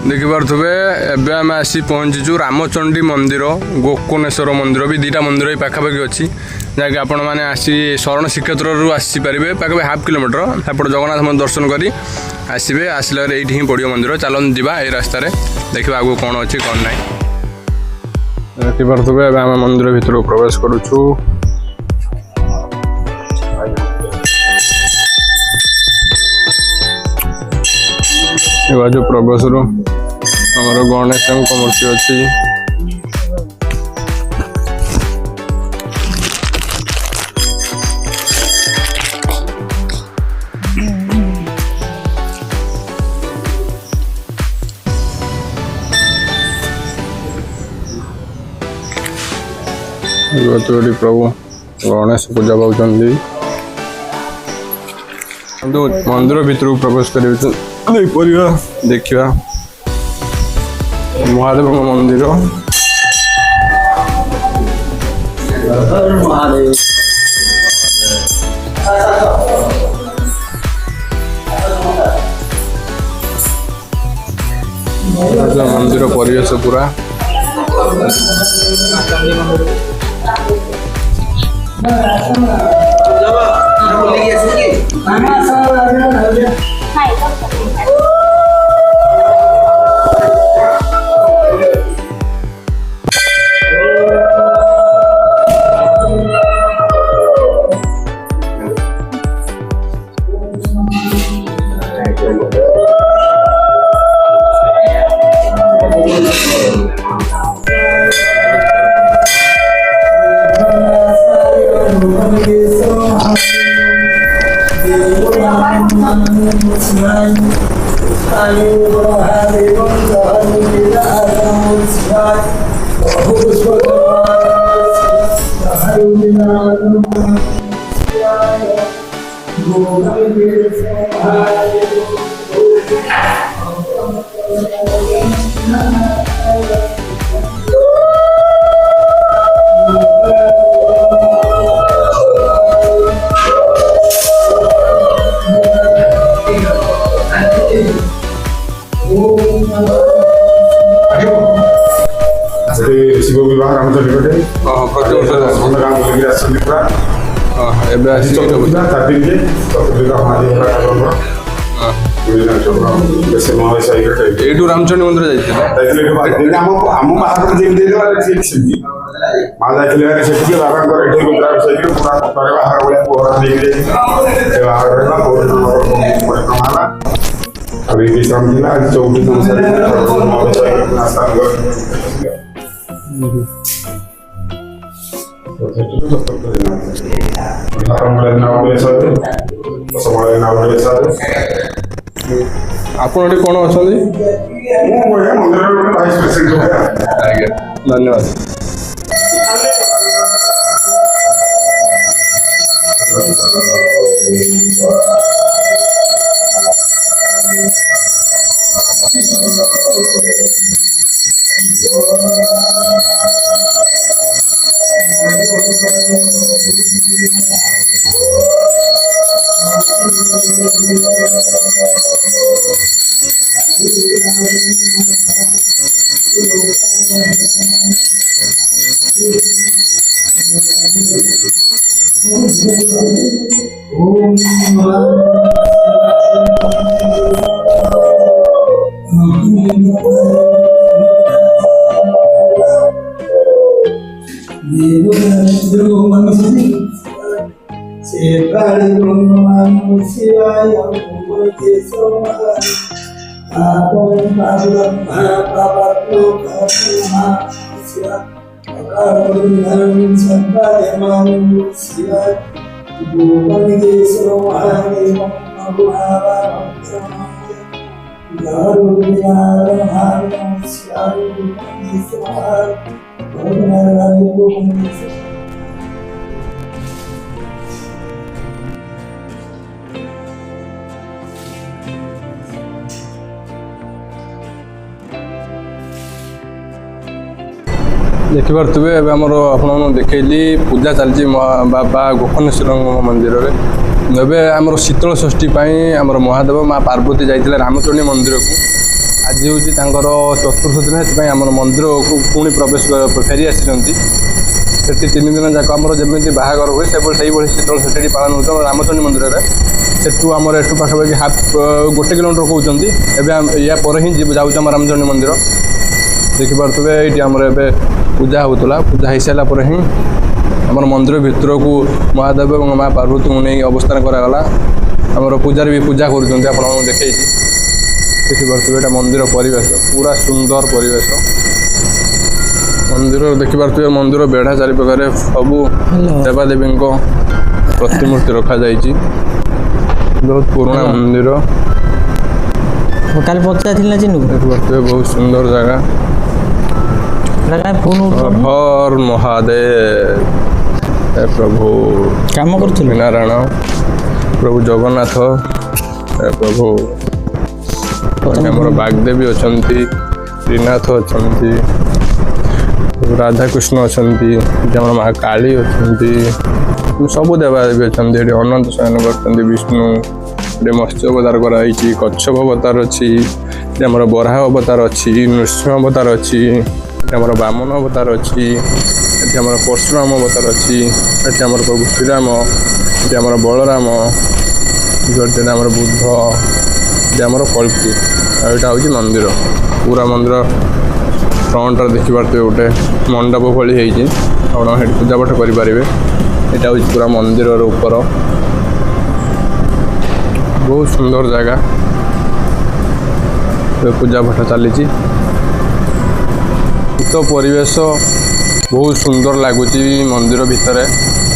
देखिपे एवं आम आसी पहुँचीचु रामचंडी मंदिर गोकर्णेश्वर मंदिर भी दुटा मंदिर ही पाखापाखि अच्छी जहाँकि आपण मैंने आसी शरण श्रीक्षेत्र आसपारे पाखे हाफ किलोमीटर आप जगन्नाथ मंदिर दर्शन कर आसबे आसला ये ही पड़ो मंदिर चलन जा ये रास्त देखा आगे कौन अच्छी कौन ना देखिपे आम मंदिर भितर प्रवेश करुचु जो प्रवेश आमर गणेश मूर्ति अच्छी प्रभु गणेश पूजा पाँच मंदिर भितर प्रवेश कर देखा महादेव मंदिर मंदिर परिवेश पूरा शिव विवाह रामचंडी रामचंडी मंदिर आपण कौन अच्छा धन्यवाद देखिपे आमर आप देखली पूजा चलती बाबा गोकर्णेश्वर मंदिर में एवं आमर शीतल षष्ठी आमर महादेव माँ पार्वती जाइए रामचंडी मंदिर को आज हूँ चतुर्थ दिन से आम मंदिर को पुणी प्रवेश फेरी आसी सेठी 3 दिन जाक आम जमी बाहागर हुए से शीतल षष्ठी पालन हो रामचंडी मंदिर में सेठू आमर एठू पाखापाखि हाफ 1 किलोमीटर कहते एवं या पर ही जाऊँ आम रामचंडी मंदिर देखिपे ये आमर ए पूजा होता पूजा हो सारापर ही आम मंदिर भितर को महादेव और माँ पार्वती को नहीं अवस्थान करागला आमर पूजार भी पूजा कर देखी देखिपे ये मंदिर परिवेश पूरा सुंदर परिवेश मंदिर देखिपे मंदिर बेढ़ा चारिपाखे सबू देवादेवी प्रतिमूर्ति रखा जाइए बहुत पुराना मंदिर देखिपे बहुत सुंदर जगह हर महादेव हे प्रभु काम कर नारायण प्रभु जगन्नाथ हे प्रभु आमर बागदेवी अच्छा श्रीनाथ अच्छा राधाकृष्ण अच्छा माँ काली अच्छा सब देवादेवी अच्छा अनंत शयन कर विष्णु ये मत्स्य अवतार कराई कच्छप अवतार अच्छी आमर बराह अवतार अच्छी नृसिंह अवतार अच्छी आमर बामन अवतार अच्छी ये आमर परशुराम अवतार अच्छी ये आमर प्रभु श्रीराम ये आमर बलराम ये आमर बुद्ध ये आमर कल्की यहाँ हूँ मंदिर पूरा मंदिर फ्रंट देखिपे गोटे मंडप भाई आप पूजा पाठ करेंगे यहाँ हूँ पूरा मंदिर ऊपर बहुत सुंदर जगह पूजा पाठ चली तो परिवेश बहुत सुंदर लगुच मंदिर भितर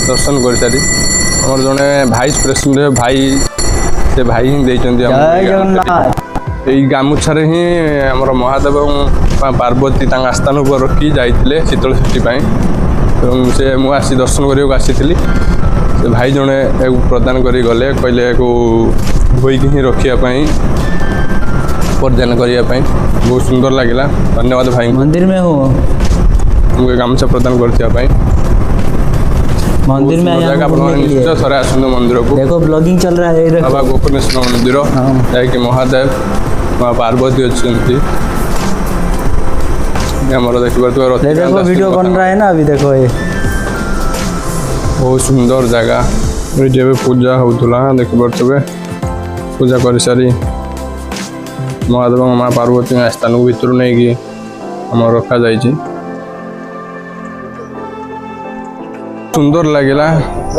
दर्शन कर सारी आमर जड़े भाइस प्रेसिडेंट भाई से भाई ही यही गामुछारे ही आमर महादेव और पार्वती आस्थान पर रखी जाइए शीतल षष्ठी से मुझे दर्शन करने आसी से भाई जड़े प्रदान कर गले कहले धोईक ही रखापी प्रदान करने बहुत सुंदर लगे धन्यवाद भाई मंदिर में हो मुझे गामछा प्रदान करने मंदिर में निश्चय थोड़े आसନ୍ତୁ मंदिर को देखो ब्लॉगिंग चल रहा है बाबा गोकर्णेश्वर मंदिर जैकि महादेव माँ पार्वती अच्छा देखो वीडियो बन रहा है ना अभी देखो ये बहुत सुंदर जगह ये पूजा होता देखिपे पूजा कर सारी महादेव माँ पार्वती स्थान को भीतर नहीं कि आम रखा जाइए सुंदर लगेगा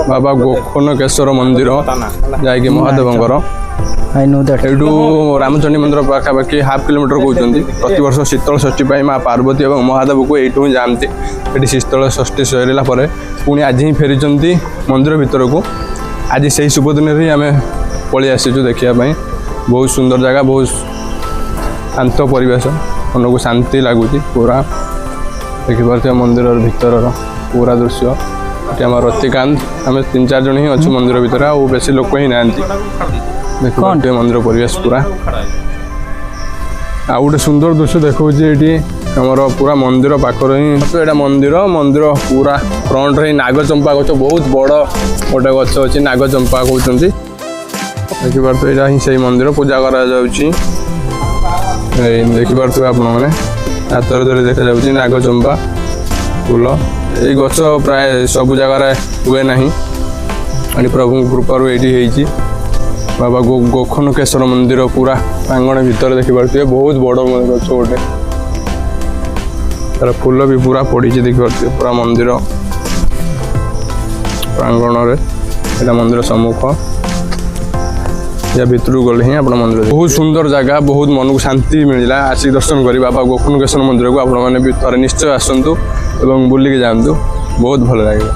बाबा गोकर्णेश्वर मंदिर जैकि महादेवंकर एठू रामचंडी मंदिर पाखापाखि हाफ किलोमीटर कहते प्रति वर्ष शीतल षष्ठी माँ पार्वती और महादेव को यू ही जाती ये शीतल षष्ठी सरला पुणी आज ही फेरी मंदिर भितर को आज से ही शुभ दिन ही आम पलि आसीचु देखापी बहुत सुंदर जगह बहुत शांत परिवेश मन को शांति लगुच पूरा देखिपे मंदिर भितर पूरा दृश्य आम रतिकांत आम 3-4 जन ही अच्छु मंदिर भितर आ बेसी लोक ही ना देखिए मंदिर परिवेश पूरा आ गोटे सुंदर दृश्य देखा ये आमर पूरा मंदिर पाखर ही यहाँ मंदिर मंदिर पूरा फ्रंट रे नागचंपा गच बहुत बड़ गोटे गच अच्छी नागचंपा कहते देखिपे यहाँ ही से मंदिर पूजा करा देखिपे आपण मैंने हाथ धरी देखा जाऊँगी नागचंपा फूल ये गच प्राय सब जगार हुए ना प्रभु कृपार ये बाबा गोकर्णेश्वर मंदिर पूरा प्रांगण भितर देखिपे बहुत बड़ गच गोटे तार फूल भी पूरा पड़ी देखिपे पूरा मंदिर प्रांगण में मंदिर सम्मुख या भितर गले ही आप मंदिर बहुत सुंदर जगह बहुत मन को शांति मिलला आसिक दर्शन कर बाबा गोकर्णेश्वर मंदिर को आपने थे निश्चय आसतु एवं बुलिक जातु बहुत भल लगे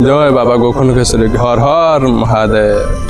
जय बाबा गोकर्णेश्वर हर हर महादेव।